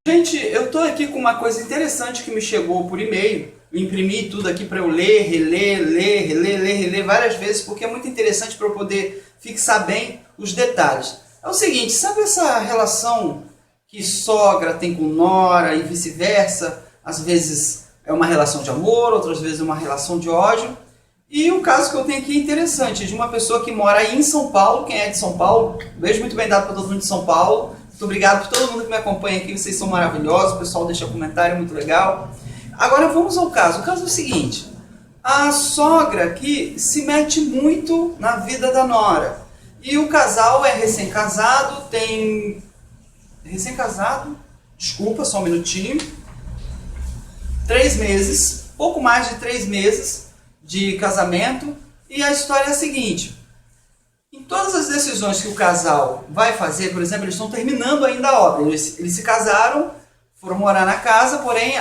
Gente, eu tô aqui com uma coisa interessante que me chegou por e-mail. Eu imprimi tudo aqui para eu ler, reler várias vezes, porque é muito interessante para eu poder fixar bem os detalhes. É o seguinte, sabe essa relação que sogra tem com nora e vice-versa? Às vezes é uma relação de amor, outras vezes é uma relação de ódio. E o caso que eu tenho aqui é interessante, de uma pessoa que mora aí em São Paulo. Quem é de São Paulo? Um beijo muito bem dado para todo mundo de São Paulo. Muito obrigado por todo mundo que me acompanha aqui, vocês são maravilhosos, o pessoal deixa comentário, muito legal. Agora vamos ao caso. O caso é o seguinte, a sogra aqui se mete muito na vida da nora. E o casal é recém-casado, tem... Recém-casado? Desculpa, só um minutinho. 3 meses, pouco mais de 3 meses de casamento. E a história é a seguinte... Em todas as decisões que o casal vai fazer, por exemplo, eles estão terminando ainda a obra. Eles se casaram, foram morar na casa, porém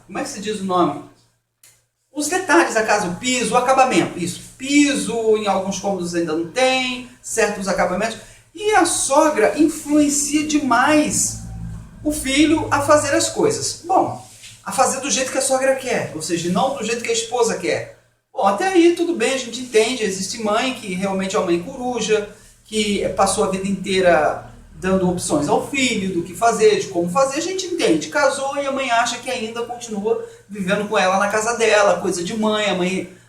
como é que se diz o nome? Os detalhes da casa, o piso, o acabamento. Isso, piso, em alguns cômodos ainda não tem, certos acabamentos. E a sogra influencia demais o filho a fazer as coisas. Bom, a fazer do jeito que a sogra quer, ou seja, não do jeito que a esposa quer. Bom, até aí tudo bem, a gente entende, existe mãe que realmente é uma mãe coruja, que passou a vida inteira dando opções ao filho do que fazer, de como fazer, a gente entende. Casou e a mãe acha que ainda continua vivendo com ela na casa dela, coisa de mãe.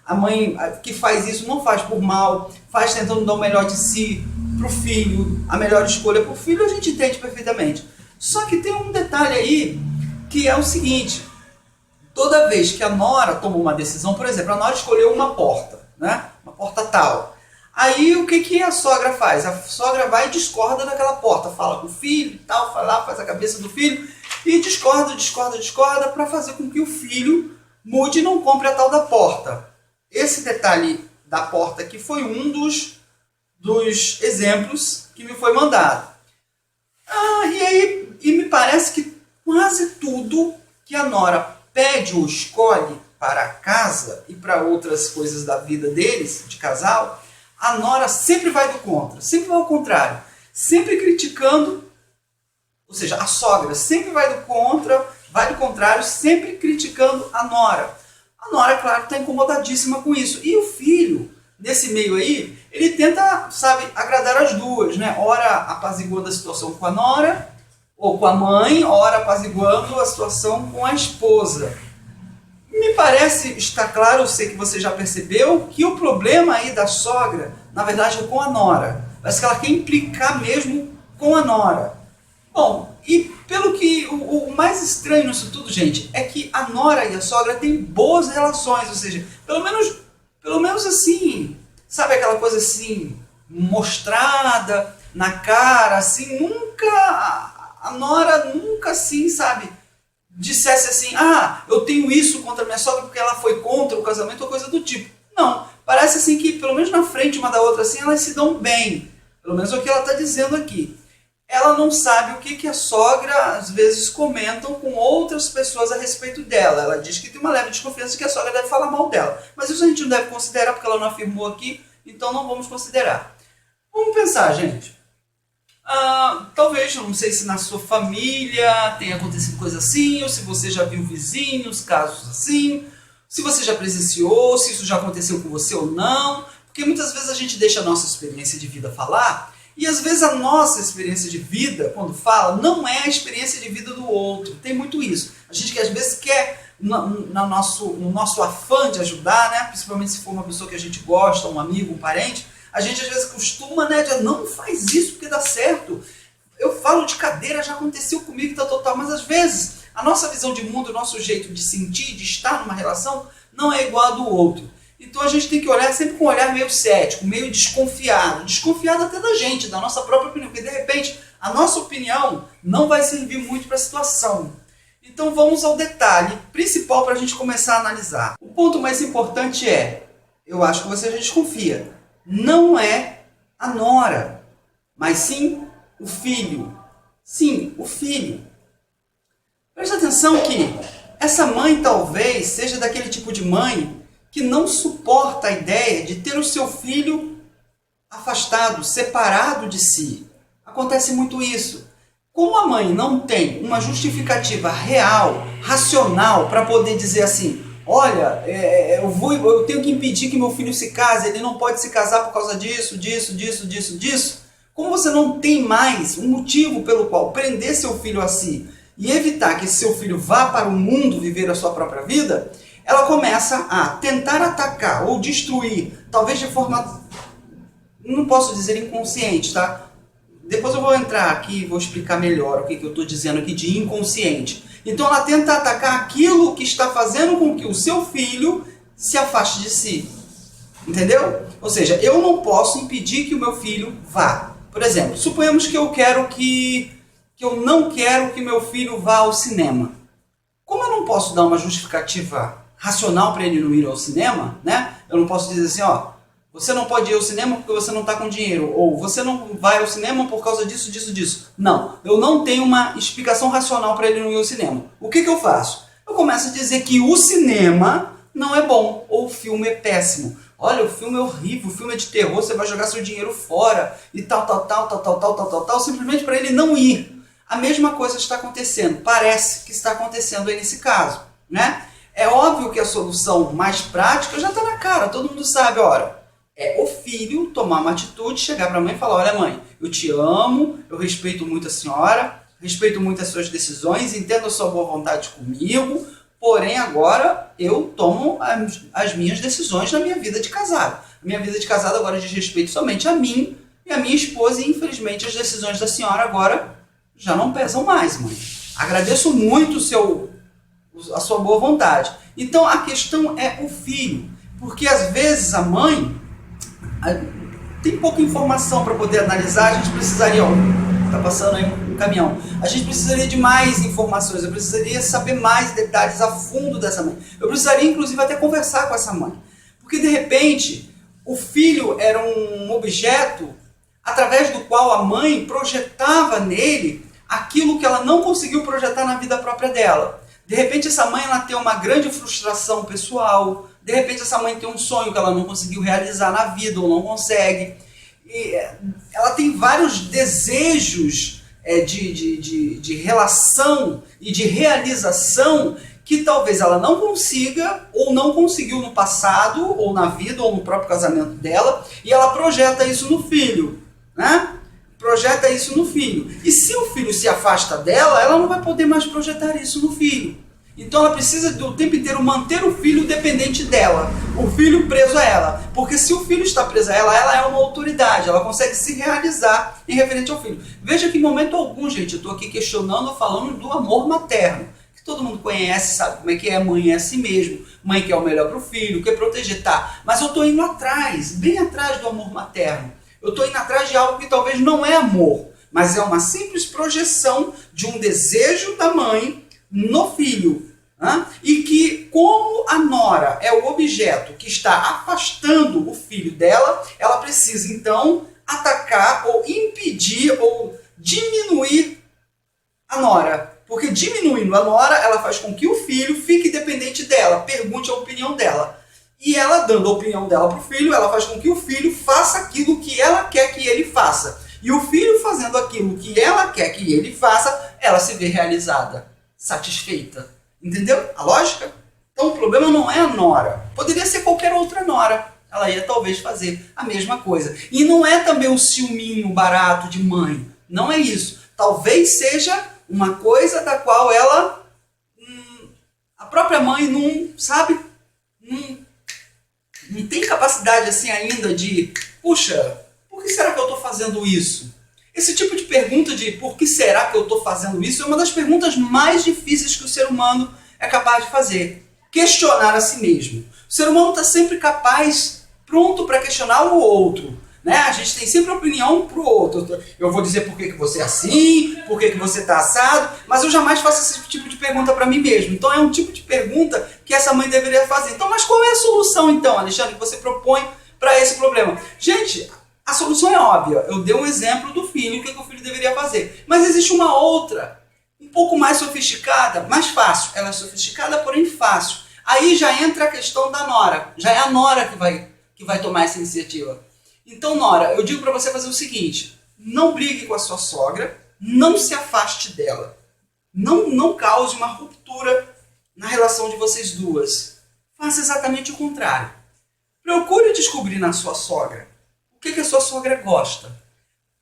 A mãe que faz isso não faz por mal, faz tentando dar o melhor de si para o filho, a melhor escolha para o filho, a gente entende perfeitamente. Só que tem um detalhe aí que é o seguinte... Toda vez que a nora toma uma decisão, por exemplo, a nora escolheu uma porta, né? Uma porta tal. Aí o que a sogra faz? A sogra vai e discorda daquela porta, fala com o filho e tal, vai lá, faz a cabeça do filho e discorda para fazer com que o filho mude e não compre a tal da porta. Esse detalhe da porta aqui foi um dos exemplos que me foi mandado. E me parece que quase tudo que a nora pede ou escolhe para a casa e para outras coisas da vida deles, de casal, a nora sempre vai do contra, sempre vai ao contrário, sempre criticando, ou seja, a sogra sempre vai do contra, vai do contrário, sempre criticando a nora. A nora, claro, está incomodadíssima com isso. E o filho, nesse meio aí, ele tenta, sabe, agradar as duas, né? Ora apaziguando a situação com a nora, ou com a mãe, ora apaziguando a situação com a esposa. Me parece estar claro, eu sei que você já percebeu, que o problema aí da sogra, na verdade, é com a nora. Parece que ela quer implicar mesmo com a nora. Bom, e pelo que o mais estranho nisso tudo, gente, é que a nora e a sogra têm boas relações, ou seja, pelo menos assim, sabe aquela coisa assim, mostrada na cara, assim, nunca... A nora nunca assim, sabe, dissesse assim, eu tenho isso contra minha sogra porque ela foi contra o casamento ou coisa do tipo. Não, parece assim que pelo menos na frente uma da outra assim, elas se dão bem. Pelo menos é o que ela está dizendo aqui. Ela não sabe o que a sogra às vezes comentam com outras pessoas a respeito dela. Ela diz que tem uma leve desconfiança que a sogra deve falar mal dela. Mas isso a gente não deve considerar porque ela não afirmou aqui, então não vamos considerar. Vamos pensar, gente. Talvez, não sei se na sua família tenha acontecido coisa assim, ou se você já viu vizinhos, casos assim, se você já presenciou, se isso já aconteceu com você ou não, porque muitas vezes a gente deixa a nossa experiência de vida falar, e às vezes a nossa experiência de vida, quando fala, não é a experiência de vida do outro, tem muito isso. A gente que às vezes quer, no nosso afã de ajudar, né, principalmente se for uma pessoa que a gente gosta, um amigo, um parente, a gente às vezes costuma, né, de não faz isso porque dá certo. Eu falo de cadeira, já aconteceu comigo, tal, mas às vezes a nossa visão de mundo, o nosso jeito de sentir, de estar numa relação, não é igual a do outro. Então a gente tem que olhar sempre com um olhar meio cético, meio desconfiado até da gente, da nossa própria opinião, porque de repente a nossa opinião não vai servir muito para a situação. Então vamos ao detalhe principal para a gente começar a analisar. O ponto mais importante é, eu acho que você já desconfia, não é a nora, mas sim o filho. Sim, o filho. Presta atenção que essa mãe talvez seja daquele tipo de mãe que não suporta a ideia de ter o seu filho afastado, separado de si. Acontece muito isso. Como a mãe não tem uma justificativa real, racional, para poder dizer assim, olha, eu tenho que impedir que meu filho se case, ele não pode se casar por causa disso, disso. Como você não tem mais um motivo pelo qual prender seu filho a si e evitar que esse seu filho vá para o mundo viver a sua própria vida, ela começa a tentar atacar ou destruir, talvez de forma, não posso dizer inconsciente, tá? Depois eu vou entrar aqui e vou explicar melhor o que eu estou dizendo aqui de inconsciente. Então ela tenta atacar aquilo que está fazendo com que o seu filho se afaste de si. Entendeu? Ou seja, eu não posso impedir que o meu filho vá. Por exemplo, suponhamos que eu não quero que meu filho vá ao cinema. Como eu não posso dar uma justificativa racional para ele não ir ao cinema, né? Eu não posso dizer assim, ó, você não pode ir ao cinema porque você não está com dinheiro, ou você não vai ao cinema por causa disso. Não, eu não tenho uma explicação racional para ele não ir ao cinema. O que eu faço? Eu começo a dizer que o cinema não é bom, ou o filme é péssimo. Olha, o filme é horrível, o filme é de terror, você vai jogar seu dinheiro fora, e tal, simplesmente para ele não ir. A mesma coisa está acontecendo, parece que está acontecendo aí nesse caso, né? É óbvio que a solução mais prática já está na cara, todo mundo sabe, ora, é o filho tomar uma atitude, chegar para a mãe e falar, olha mãe, eu te amo, eu respeito muito a senhora, respeito muito as suas decisões, entendo a sua boa vontade comigo, porém agora eu tomo as minhas decisões na minha vida de casado. A minha vida de casado agora diz respeito somente a mim e a minha esposa, e infelizmente as decisões da senhora agora já não pesam mais, mãe. Agradeço muito a sua boa vontade. Então a questão é o filho, porque às vezes a mãe tem pouca informação para poder analisar, a gente precisaria, ó, tá passando aí um caminhão, a gente precisaria de mais informações, eu precisaria saber mais detalhes a fundo dessa mãe, eu precisaria inclusive até conversar com essa mãe, porque de repente o filho era um objeto através do qual a mãe projetava nele aquilo que ela não conseguiu projetar na vida própria dela. De repente essa mãe ela tem uma grande frustração pessoal, de repente essa mãe tem um sonho que ela não conseguiu realizar na vida ou não consegue. E ela tem vários desejos de relação e de realização que talvez ela não consiga ou não conseguiu no passado ou na vida ou no próprio casamento dela, e ela projeta isso no filho, né? Projeta isso no filho. E se o filho se afasta dela, ela não vai poder mais projetar isso no filho. Então ela precisa o tempo inteiro manter o filho dependente dela, o filho preso a ela. Porque se o filho está preso a ela é uma autoridade, ela consegue se realizar em referente ao filho. Veja que em momento algum, gente, eu estou aqui questionando, falando do amor materno, que todo mundo conhece, sabe como é que é, mãe é assim mesmo, mãe quer o melhor para o filho, quer proteger, tá. Mas eu estou indo atrás, bem atrás do amor materno. Eu estou indo atrás de algo que talvez não é amor, mas é uma simples projeção de um desejo da mãe no filho. Né? E que, como a nora é o objeto que está afastando o filho dela, ela precisa então atacar ou impedir ou diminuir a nora. Porque diminuindo a nora, ela faz com que o filho fique dependente dela, pergunte a opinião dela. E ela, dando a opinião dela para o filho, ela faz com que o filho faça aquilo que ela quer que ele faça. E o filho fazendo aquilo que ela quer que ele faça, ela se vê realizada, satisfeita. Entendeu a lógica? Então o problema não é a nora. Poderia ser qualquer outra nora. Ela ia talvez fazer a mesma coisa. E não é também um ciúminho barato de mãe. Não é isso. Talvez seja uma coisa da qual ela... a própria mãe não, sabe... não tem capacidade assim ainda de, puxa, por que será que eu estou fazendo isso? Esse tipo de pergunta de por que será que eu estou fazendo isso é uma das perguntas mais difíceis que o ser humano é capaz de fazer. Questionar a si mesmo. O ser humano está sempre pronto para questionar o outro. Né? A gente tem sempre opinião para o outro. Eu vou dizer por que você é assim, por que você está assado, mas eu jamais faço esse tipo de pergunta para mim mesmo. Então é um tipo de pergunta que essa mãe deveria fazer. Então, mas qual é a solução então, Alexandre, que você propõe para esse problema? Gente, a solução é óbvia. Eu dei um exemplo do filho, o que o filho deveria fazer. Mas existe uma outra, um pouco mais sofisticada, mais fácil. Ela é sofisticada, porém fácil. Aí já entra a questão da nora. Já é a nora que vai tomar essa iniciativa. Então, nora, eu digo para você fazer o seguinte, não brigue com a sua sogra, não se afaste dela. Não cause uma ruptura na relação de vocês duas. Faça exatamente o contrário. Procure descobrir na sua sogra o que a sua sogra gosta.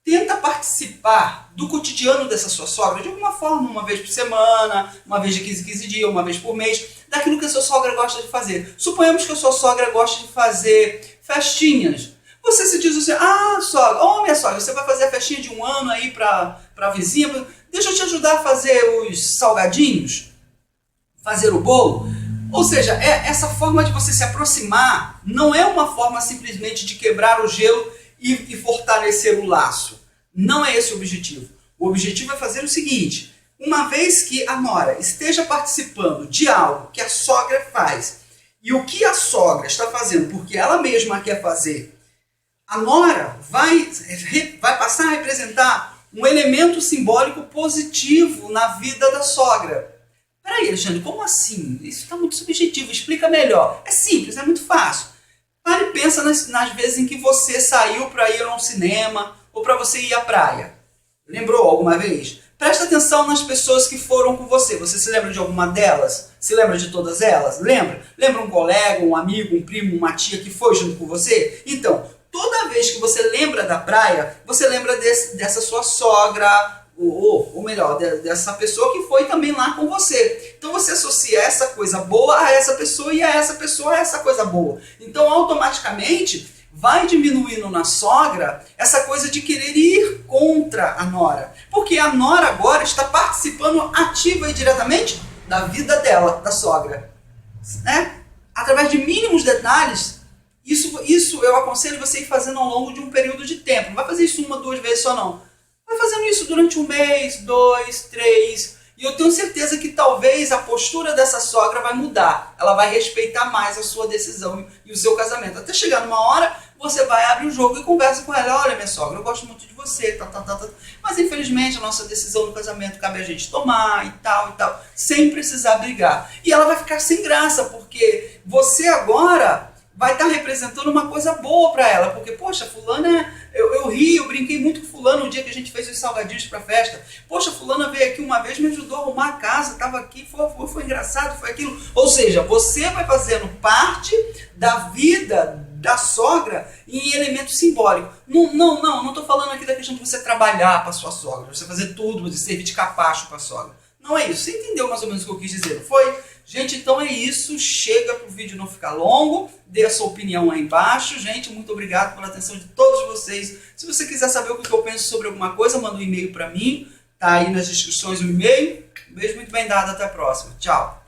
Tenta participar do cotidiano dessa sua sogra de alguma forma, uma vez por semana, uma vez de 15 em 15 dias, uma vez por mês, daquilo que a sua sogra gosta de fazer. Suponhamos que a sua sogra gosta de fazer festinhas. Você se diz assim, sogra, minha sogra, você vai fazer a festinha de 1 ano aí para a vizinha, deixa eu te ajudar a fazer os salgadinhos, fazer o bolo. Ou seja, essa forma de você se aproximar não é uma forma simplesmente de quebrar o gelo e fortalecer o laço. Não é esse o objetivo. O objetivo é fazer o seguinte, uma vez que a nora esteja participando de algo que a sogra faz, e o que a sogra está fazendo porque ela mesma quer fazer, a nora vai passar a representar um elemento simbólico positivo na vida da sogra. Peraí, Alexandre, como assim? Isso está muito subjetivo, explica melhor. É simples, é muito fácil. Pare e pensa nas vezes em que você saiu para ir a um cinema ou para você ir à praia. Lembrou alguma vez? Presta atenção nas pessoas que foram com você. Você se lembra de alguma delas? Se lembra de todas elas? Lembra? Lembra um colega, um amigo, um primo, uma tia que foi junto com você? Então, toda vez que você lembra da praia, você lembra dessa sua sogra, ou melhor, dessa pessoa que foi também lá com você. Então você associa essa coisa boa a essa pessoa e a essa pessoa a essa coisa boa. Então automaticamente vai diminuindo na sogra essa coisa de querer ir contra a nora. Porque a nora agora está participando ativa e diretamente da vida dela, da sogra. Né? Através de mínimos detalhes, isso eu aconselho você ir fazendo ao longo de um período de tempo. Não vai fazer isso 1, 2 vezes só não. Vai fazendo isso durante 1 mês, 2, 3, e eu tenho certeza que talvez a postura dessa sogra vai mudar. Ela vai respeitar mais a sua decisão e o seu casamento. Até chegar numa hora, você vai abrir o jogo e conversa com ela. Olha, minha sogra, eu gosto muito de você, mas infelizmente a nossa decisão no casamento cabe a gente tomar e tal, sem precisar brigar. E ela vai ficar sem graça, porque você agora vai estar representando uma coisa boa para ela, porque, poxa, fulana, eu ri, eu brinquei muito com fulano no dia que a gente fez os salgadinhos para festa. Poxa, fulana veio aqui uma vez, me ajudou a arrumar a casa, estava aqui, foi engraçado, foi aquilo. Ou seja, você vai fazendo parte da vida da sogra em elemento simbólico. Não estou falando aqui da questão de você trabalhar para sua sogra, você fazer tudo, de servir de capacho para a sogra. Não é isso. Você entendeu mais ou menos o que eu quis dizer, não foi? Gente, então é isso. Chega para o vídeo não ficar longo. Dê a sua opinião aí embaixo. Gente, muito obrigado pela atenção de todos vocês. Se você quiser saber o que eu penso sobre alguma coisa, manda um e-mail para mim. Tá aí nas descrições o e-mail. Um beijo muito bem dado. Até a próxima. Tchau.